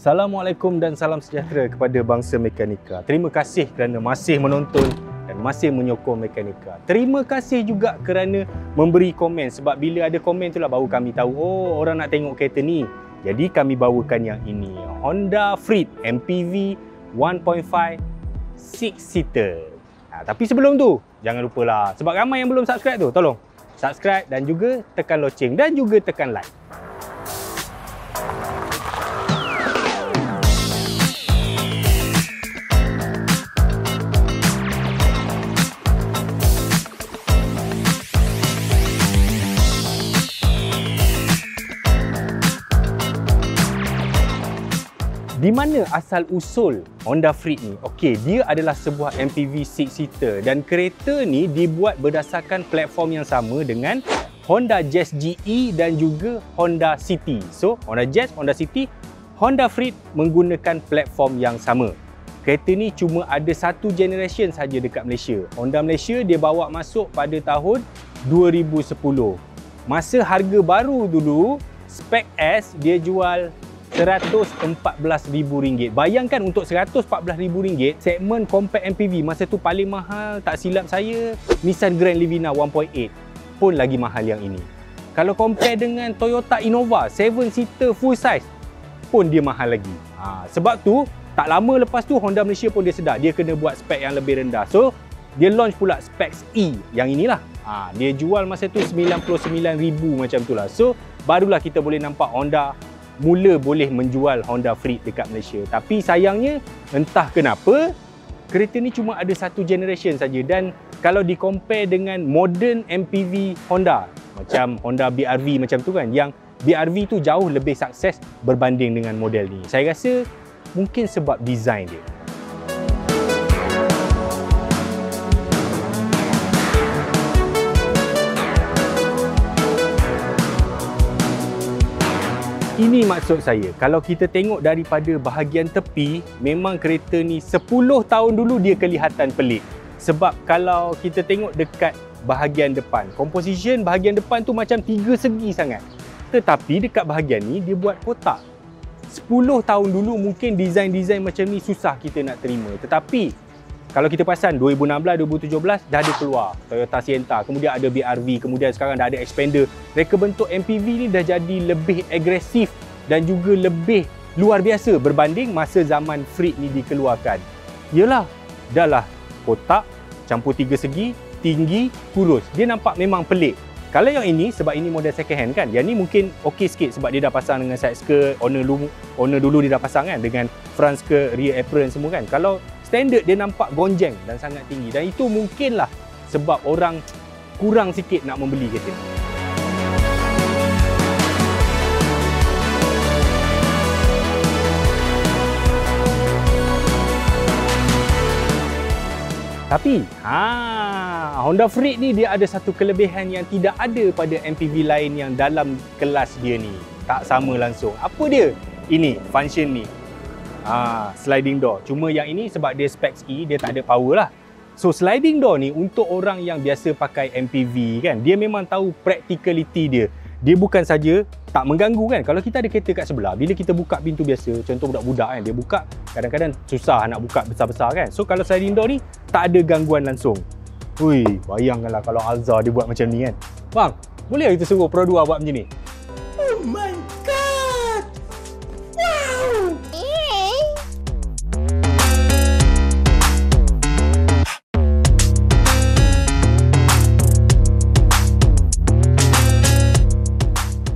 Assalamualaikum dan salam sejahtera kepada bangsa mekanika. Terima kasih kerana masih menonton dan masih menyokong mekanika. Terima kasih juga kerana memberi komen, sebab bila ada komen itulah baru kami tahu, oh orang nak tengok kereta ni. Jadi kami bawakan yang ini, Honda Freed MPV 1.5 6-seater. Tapi sebelum tu, jangan lupalah, sebab ramai yang belum subscribe tu, tolong subscribe dan juga tekan loceng dan juga tekan like. Di mana asal usul Honda Freed ni? Okey, dia adalah sebuah MPV 6-seater dan kereta ni dibuat berdasarkan platform yang sama dengan Honda Jazz GE dan juga Honda City. So, Honda Jazz, Honda City, Honda Freed menggunakan platform yang sama. Kereta ni cuma ada satu generation saja dekat Malaysia. Honda Malaysia dia bawa masuk pada tahun 2010. Masa harga baru dulu, spek S dia jual RM114,000. Bayangkan untuk RM114,000, segmen compact MPV masa tu paling mahal, tak silap saya, Nissan Grand Livina 1.8 pun lagi mahal yang ini. Kalau compare dengan Toyota Innova 7-seater full size pun dia mahal lagi. Sebab tu tak lama lepas tu Honda Malaysia pun dia sedar dia kena buat spek yang lebih rendah. So dia launch pula Specs E yang inilah. Dia jual masa tu RM99,000 macam tu lah. So barulah kita boleh nampak Honda mula boleh menjual Honda Freed dekat Malaysia. Tapi sayangnya entah kenapa kereta ni cuma ada satu generation saja, dan kalau di compare dengan modern MPV Honda macam Honda BRV macam tu kan, yang BRV tu jauh lebih sukses berbanding dengan model ni. Saya rasa mungkin sebab design dia. Ini maksud saya, kalau kita tengok daripada bahagian tepi, memang kereta ni 10 tahun dulu dia kelihatan pelik. Sebab kalau kita tengok dekat bahagian depan, composition bahagian depan tu macam 3 segi sangat. Tetapi dekat bahagian ni dia buat kotak. 10 tahun dulu mungkin design-design macam ni susah kita nak terima. Tetapi kalau kita perasan 2016-2017 dah ada keluar Toyota Sienna, kemudian ada BRV, kemudian sekarang dah ada Expander. Reka bentuk MPV ni dah jadi lebih agresif dan juga lebih luar biasa berbanding masa zaman Freed ni dikeluarkan. Yalah, dah lah kotak, campur 3 segi, tinggi, kurus. Dia nampak memang pelik. Kalau yang ini, sebab ini model second hand kan, yang ni mungkin okey sikit sebab dia dah pasang dengan side skirt, owner dulu dia dah pasang kan, dengan front skirt, rear apron semua kan. Kalau standard dia nampak gonjeng dan sangat tinggi, dan itu mungkinlah sebab orang kurang sikit nak membeli kereta ni. Tapi Honda Freed ni dia ada satu kelebihan yang tidak ada pada MPV lain yang dalam kelas dia ni. Tak sama langsung. Apa dia? Ini function ni. Sliding door. Cuma yang ini sebab dia Specs E, dia tak ada power lah. So sliding door ni untuk orang yang biasa pakai MPV kan, dia memang tahu practicality dia. Dia bukan saja tak mengganggu kan. Kalau kita ada kereta kat sebelah, bila kita buka pintu biasa, contoh budak-budak kan, dia buka kadang-kadang susah nak buka besar-besar kan. So kalau sliding door ni tak ada gangguan langsung. Hui, bayangkanlah kalau Alza dia buat macam ni kan. Bang, boleh kita suruh Pro 2 buat macam ni? Oh my god! Wow!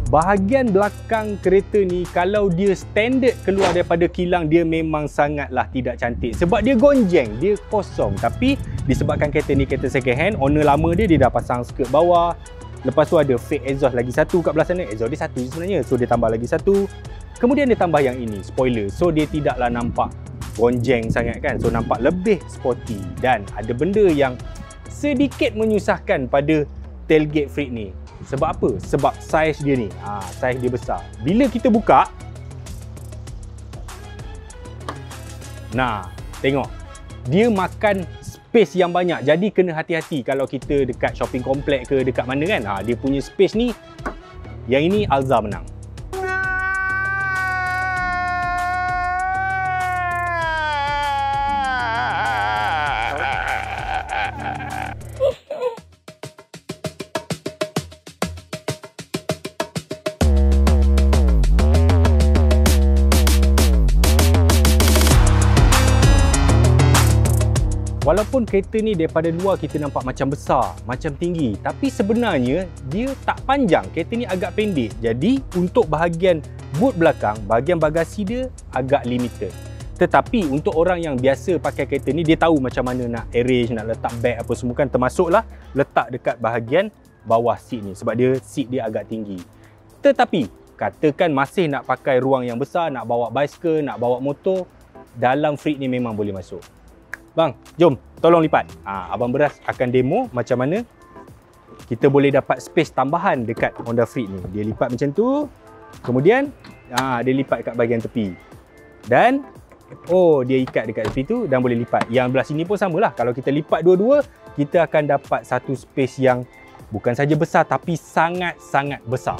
Bahagian belakang kereta ni kalau dia standard keluar daripada kilang, dia memang sangatlah tidak cantik. Sebab dia gonjeng, dia kosong. Tapi disebabkan kereta ni kereta second hand, owner lama dia dah pasang skirt bawah. Lepas tu ada fake exhaust lagi satu kat belah sana. Exhaust dia satu je sebenarnya, so dia tambah lagi satu. Kemudian dia tambah yang ini, spoiler. So dia tidaklah nampak gonjeng sangat kan. So nampak lebih sporty. Dan ada benda yang sedikit menyusahkan pada tailgate Freed ni. Sebab apa? Sebab saiz dia ni. Saiz dia besar. Bila kita buka, nah, tengok. Dia makan space yang banyak. Jadi kena hati-hati kalau kita dekat shopping complex ke dekat mana kan. Dia punya space ni, yang ini Alza menang. Walaupun kereta ni daripada luar kita nampak macam besar, macam tinggi, tapi sebenarnya dia tak panjang. Kereta ni agak pendek. Jadi untuk bahagian boot belakang, bahagian bagasi dia agak limited. Tetapi untuk orang yang biasa pakai kereta ni, dia tahu macam mana nak arrange, nak letak bag apa semua kan, termasuklah letak dekat bahagian bawah seat ni sebab dia seat dia agak tinggi. Tetapi katakan masih nak pakai ruang yang besar, nak bawa basikal, nak bawa motor, dalam Freed ni memang boleh masuk. Bang, jom tolong lipat. Abang Beras akan demo macam mana kita boleh dapat space tambahan dekat Honda Freed ni. Dia lipat macam tu. Kemudian dia lipat kat bahagian tepi. Dan dia ikat dekat tepi tu dan boleh lipat. Yang belah sini pun samalah. Kalau kita lipat dua-dua, kita akan dapat satu space yang bukan saja besar tapi sangat-sangat besar.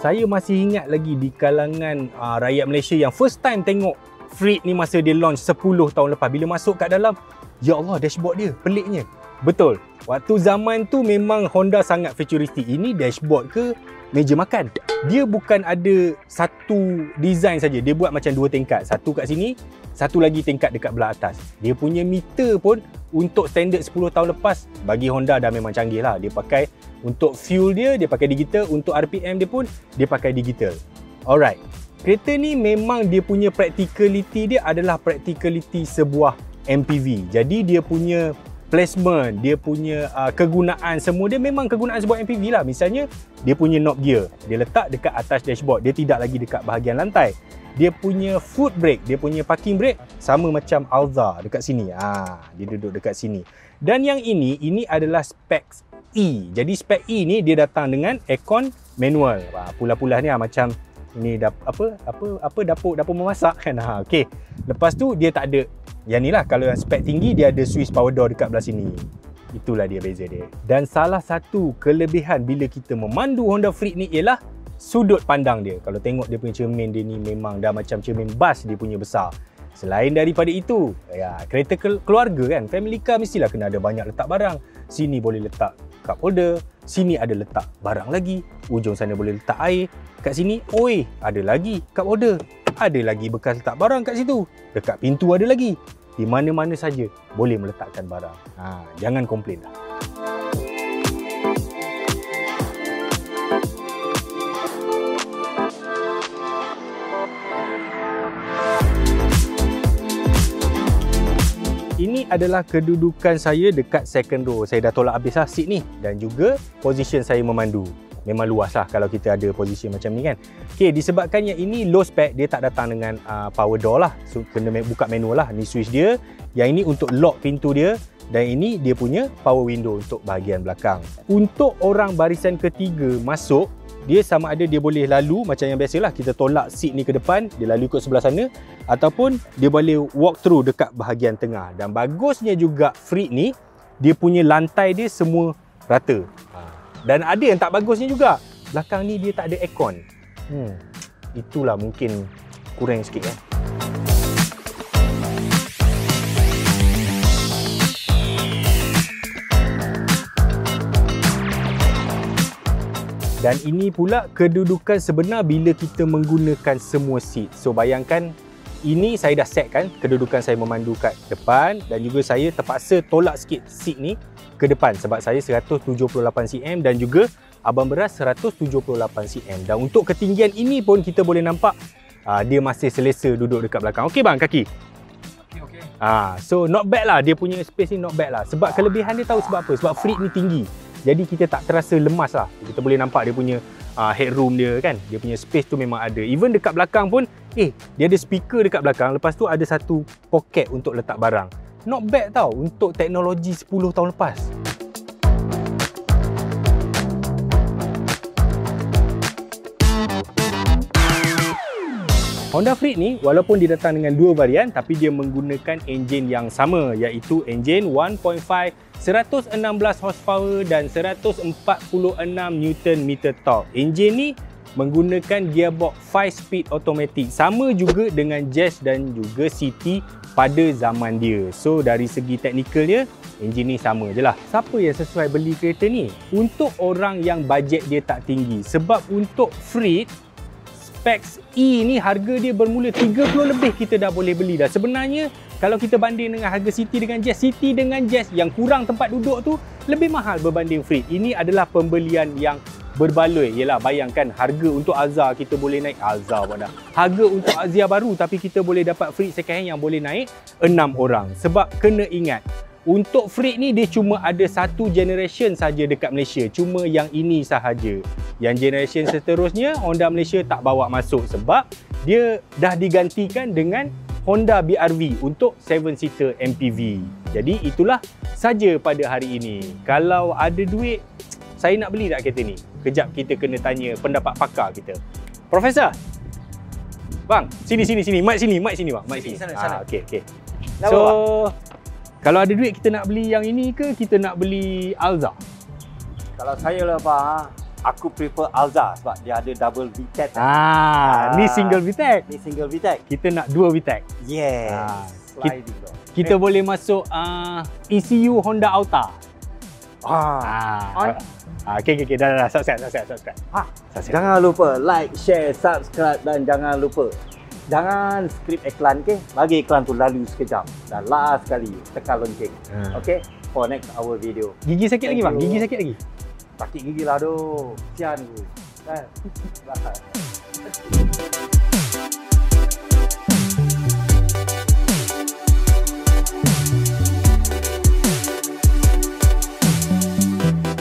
Saya masih ingat lagi di kalangan rakyat Malaysia yang first time tengok Freed ni masa dia launch 10 tahun lepas. Bila masuk kat dalam, ya Allah, dashboard dia peliknya. Betul, waktu zaman tu memang Honda sangat futuristik. Ini dashboard ke meja makan? Dia bukan ada satu design saja. Dia buat macam dua tingkat. Satu kat sini, satu lagi tingkat dekat belah atas. Dia punya meter pun untuk standard 10 tahun lepas, bagi Honda dah memang canggih lah. Dia pakai untuk fuel dia pakai digital. Untuk RPM dia pun, dia pakai digital. Alright. Kereta ni memang dia punya practicality dia adalah practicality sebuah MPV. Jadi dia punya placement, dia punya kegunaan semua dia memang kegunaan sebuah MPV lah. Misalnya, dia punya knob gear. Dia letak dekat atas dashboard. Dia tidak lagi dekat bahagian lantai. Dia punya foot brake, dia punya parking brake sama macam Alza dekat sini. Dia duduk dekat sini. Dan yang ini adalah spek E. Jadi spek E ni dia datang dengan aircon manual. Pulah-pulah ni macam ini dapur memasak kan. Okey. Lepas tu dia tak ada yang ni lah. Kalau yang spek tinggi dia ada switch power door dekat belah sini. Itulah dia beza dia. Dan salah satu kelebihan bila kita memandu Honda Freed ni ialah sudut pandang dia. Kalau tengok dia punya cermin dia ni memang dah macam cermin bas dia punya besar. Selain daripada itu, kereta keluarga kan, family car mestilah kena ada banyak letak barang. Sini boleh letak cup holder, sini ada letak barang lagi, ujung sana boleh letak air, kat sini ada lagi cup holder, ada lagi bekas letak barang kat situ, dekat pintu ada lagi. Di mana-mana saja boleh meletakkan barang. Jangan komplain lah. Ini adalah kedudukan saya dekat second row. Saya dah tolak habis lah seat ni. Dan juga position saya memandu. Memang luas lah kalau kita ada position macam ni kan. Okay, disebabkan yang ini low spec, dia tak datang dengan power door lah. So, kena buka manual lah. Ni switch dia. Yang ini untuk lock pintu dia. Dan ini dia punya power window untuk bahagian belakang. Untuk orang barisan ketiga masuk, dia sama ada dia boleh lalu macam yang biasalah, kita tolak seat ni ke depan, dia lalu ikut sebelah sana, ataupun dia boleh walk through dekat bahagian tengah. Dan bagusnya juga Freed ni, dia punya lantai dia semua rata. Dan ada yang tak bagusnya juga, belakang ni dia tak ada aircon. Itulah mungkin kurang sikit kan. Dan ini pula kedudukan sebenar bila kita menggunakan semua seat. So bayangkan, ini saya dah set kan kedudukan saya memandu kat depan, dan juga saya terpaksa tolak sikit seat ni ke depan sebab saya 178 cm dan juga Abang Beras 178 cm. Dan untuk ketinggian ini pun kita boleh nampak dia masih selesa duduk dekat belakang. Okey bang, kaki? Okey. So not bad lah, dia punya space ni not bad lah. Sebab kelebihan dia tahu sebab apa? Sebab Freed ni tinggi. Jadi kita tak terasa lemas lah. Kita boleh nampak dia punya headroom dia kan. Dia punya space tu memang ada. Even dekat belakang pun, dia ada speaker dekat belakang. Lepas tu ada satu poket untuk letak barang. Not bad tau untuk teknologi 10 tahun lepas. Honda Freed ni walaupun dia datang dengan dua varian, tapi dia menggunakan enjin yang sama, iaitu enjin 1.5 116 horsepower dan 146 Nm torque. Enjin ni menggunakan gearbox 5-speed automatic, sama juga dengan Jazz dan juga CT pada zaman dia. So dari segi teknikal dia, enjin ni sama je lah. Siapa yang sesuai beli kereta ni? Untuk orang yang bajet dia tak tinggi. Sebab untuk Freed Specs E ni harga dia bermula 30 lebih kita dah boleh beli dah. Sebenarnya kalau kita banding dengan harga City dengan Jazz yang kurang tempat duduk tu lebih mahal berbanding Freed. Ini adalah pembelian yang berbaloi. Yelah, bayangkan harga untuk Alza kita boleh naik harga untuk Azia baru, tapi kita boleh dapat Freed second hand yang boleh naik 6 orang. Sebab kena ingat, untuk Freed ni dia cuma ada satu generation saja dekat Malaysia. Cuma yang ini sahaja. Yang generation seterusnya Honda Malaysia tak bawa masuk sebab dia dah digantikan dengan Honda BR-V untuk 7-seater MPV. Jadi itulah saja pada hari ini. Kalau ada duit, saya nak beli tak kereta ni? Kejap kita kena tanya pendapat pakar kita. Profesor. Bang, sini. Mic sini bang. Mic sini. Sana. Okey. So, kalau ada duit kita nak beli yang ini ke kita nak beli Alza? Kalau saya lah bang, aku prefer Alza sebab dia ada double VTEC. Ni single VTEC. Ni single VTEC. Kita nak dua VTEC. Yes. Sliding tu. Kita boleh masuk ECU Honda Alta. Okay, dah, subscribe. Jangan lupa like, share, subscribe dan jangan lupa jangan skip iklan, okey? Bagi iklan tu lalu sekejap dan last sekali tekan lonceng. Okey? For next our video. Gigi sakit lagi bang? Gigi sakit lagi? Sakit gigi lah doh. Sian tu. Kan?